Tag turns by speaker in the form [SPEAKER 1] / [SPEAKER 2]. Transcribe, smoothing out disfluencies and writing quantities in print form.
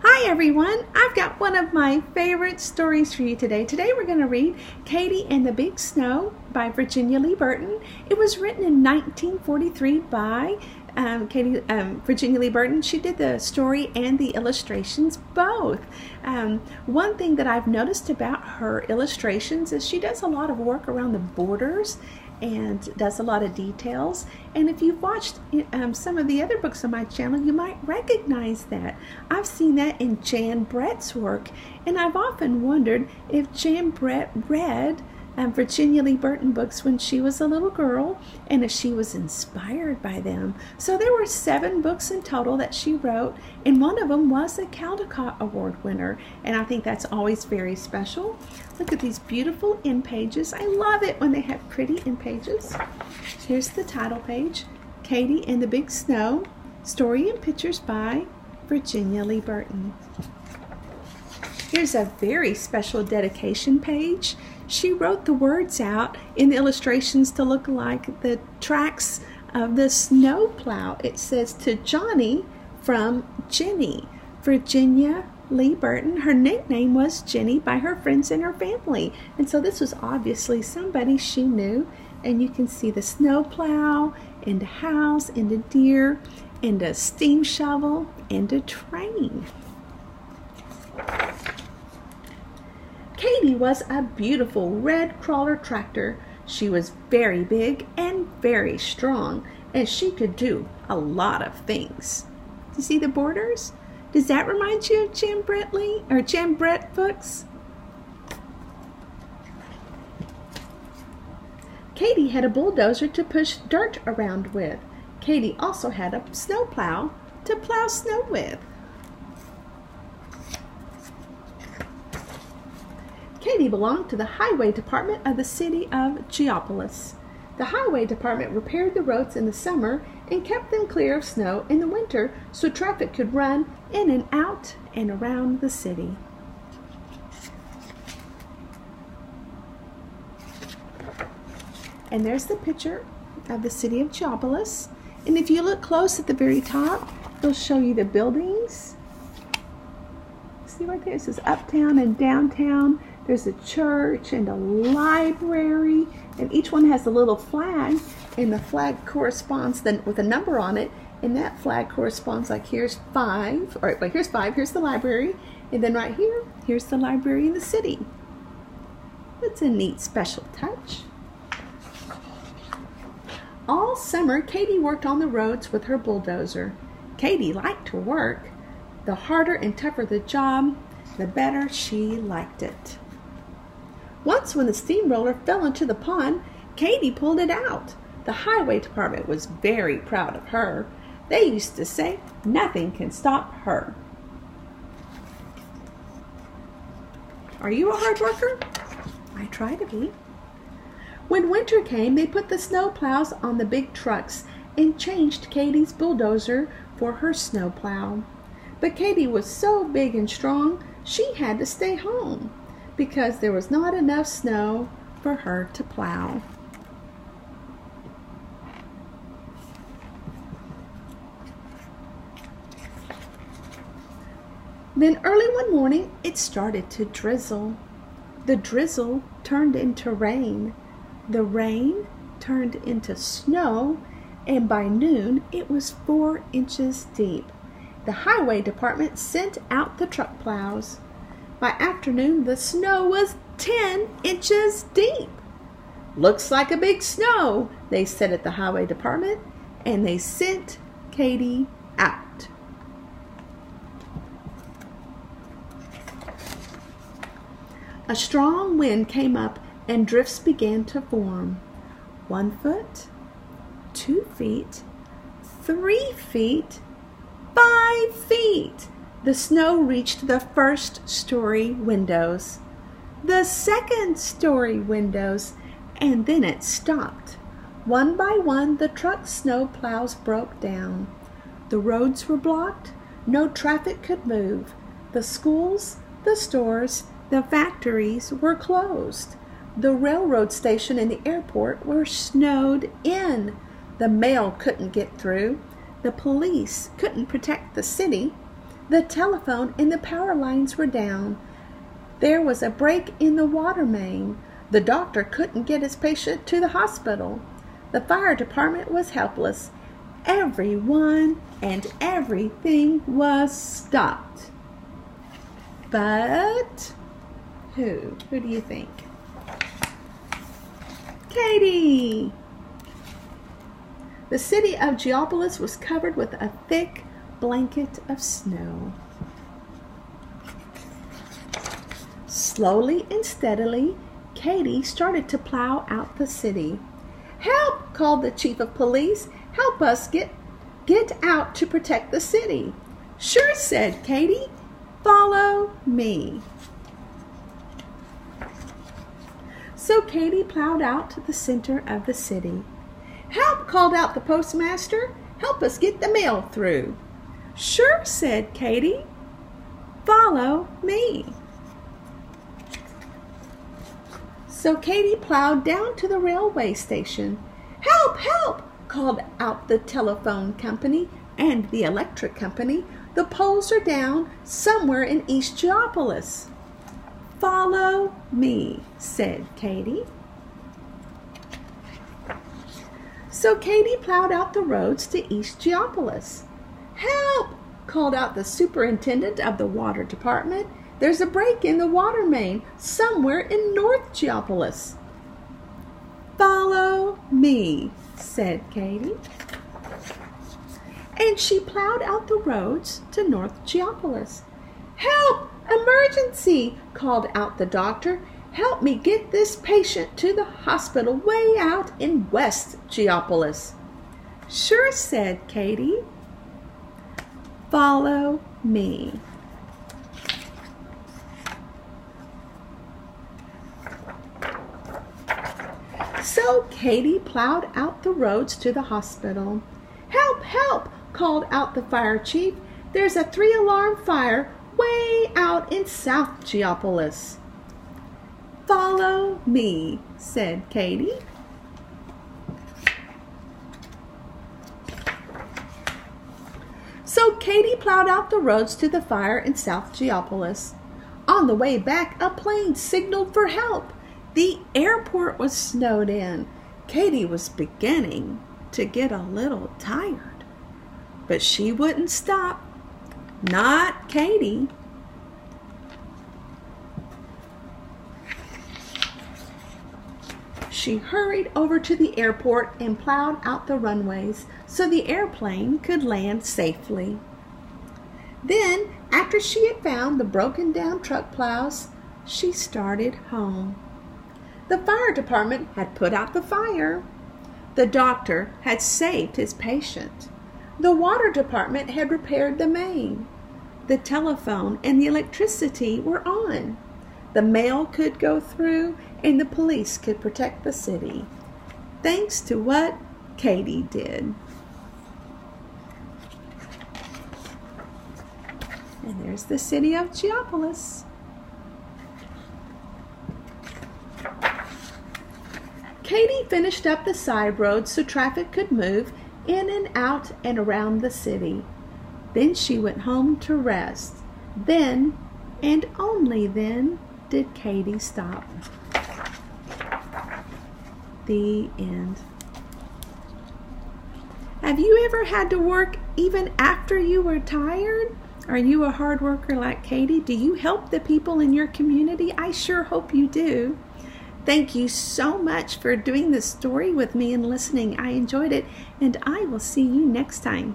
[SPEAKER 1] Hi everyone, I've got one of my favorite stories for you today. Today we're going to read Katy and the Big Snow by Virginia Lee Burton. It was written in 1943 by Virginia Lee Burton. She did the story and the illustrations both. One thing that I've noticed about her illustrations is she does a lot of work around the borders and does a lot of details. And if you've watched some of the other books on my channel, you might recognize that. I've seen that in Jan Brett's work, and I've often wondered if Jan Brett read Virginia Lee Burton books when she was a little girl and if she was inspired by them. So there were 7 books in total that she wrote, and one of them was a Caldecott Award winner, and I think that's always very special. Look at these beautiful end pages. I love it when they have pretty end pages. Here's the title page, Katy and the Big Snow, story and pictures by Virginia Lee Burton. Here's a very special dedication page. She wrote the words out in the illustrations to look like the tracks of the snowplow. It says, "To Johnny from Jenny." Virginia Lee Burton, her nickname was Jenny by her friends and her family. And so this was obviously somebody she knew. And you can see the snowplow and a house and a deer and a steam shovel and a train. Katy was a beautiful red crawler tractor. She was very big and very strong, and she could do a lot of things. Do you see the borders? Does that remind you of Jan Brett books? Katy had a bulldozer to push dirt around with. Katy also had a snowplow to plow snow with. Katy belonged to the highway department of the city of Geopolis. The highway department repaired the roads in the summer and kept them clear of snow in the winter so traffic could run in and out and around the city. And there's the picture of the city of Geopolis. And if you look close at the very top, they'll show you the buildings. See right there, it says uptown and downtown. There's a church and a library, and each one has a little flag, and the flag corresponds then with a number on it, and that flag corresponds, like here's 5, all right, but here's 5, here's the library, and then right here, here's the library in the city. That's a neat special touch. All summer, Katy worked on the roads with her bulldozer. Katy liked to work. The harder and tougher the job, the better she liked it. Once when the steamroller fell into the pond, Katy pulled it out. The highway department was very proud of her. They used to say, "Nothing can stop her." Are you a hard worker? I try to be. When winter came, they put the snowplows on the big trucks and changed Katy's bulldozer for her snowplow. But Katy was so big and strong, she had to stay home because there was not enough snow for her to plow. Then early one morning, it started to drizzle. The drizzle turned into rain. The rain turned into snow, and by noon, it was 4 inches deep. The highway department sent out the truck plows. By afternoon, the snow was 10 inches deep. "Looks like a big snow," they said at the highway department, and they sent Katy out. A strong wind came up and drifts began to form. 1 foot, 2 feet, 3 feet, 5 feet. The snow reached the 1st-story windows, the 2nd-story windows, and then it stopped. One by one, the truck snow plows broke down. The roads were blocked. No traffic could move. The schools, the stores, the factories were closed. The railroad station and the airport were snowed in. The mail couldn't get through. The police couldn't protect the city. The telephone and the power lines were down. There was a break in the water main. The doctor couldn't get his patient to the hospital. The fire department was helpless. Everyone and everything was stopped. But who? Who do you think? Katy! The city of Geopolis was covered with a thick blanket of snow. Slowly and steadily, Katy started to plow out the city. "Help!" called the chief of police. "Help us get out to protect the city." "Sure," said Katy. "Follow me." So Katy plowed out to the center of the city. "Help!" called out the postmaster. "Help us get the mail through." "Sure," said Katy. "Follow me." So Katy plowed down to the railway station. "Help! Help!" called out the telephone company and the electric company. "The poles are down somewhere in East Geopolis." "Follow me," said Katy. So Katy plowed out the roads to East Geopolis. "Help!" called out the superintendent of the water department. "There's a break in the water main somewhere in North Geopolis." "Follow me," said Katy. And she plowed out the roads to North Geopolis. "Help! Emergency!" called out the doctor. "Help me get this patient to the hospital way out in West Geopolis." "Sure," said Katy. "Follow me." So Katy plowed out the roads to the hospital. "Help! Help!" called out the fire chief. "There's a 3-alarm fire way out in South Geopolis." "Follow me," said Katy. So Katy plowed out the roads to the fire in South Geopolis. On the way back, a plane signaled for help. The airport was snowed in. Katy was beginning to get a little tired, but she wouldn't stop. Not Katy. She hurried over to the airport and plowed out the runways so the airplane could land safely. Then, after she had found the broken down truck plows, she started home. The fire department had put out the fire. The doctor had saved his patient. The water department had repaired the main. The telephone and the electricity were on. The mail could go through and the police could protect the city, thanks to what Katy did. And there's the city of Geopolis. Katy finished up the side roads so traffic could move in and out and around the city. Then she went home to rest. Then, and only then, did Katy stop. The end. Have you ever had to work even after you were tired? Are you a hard worker like Katy? Do you help the people in your community? I sure hope you do. Thank you so much for doing this story with me and listening. I enjoyed it, and I will see you next time.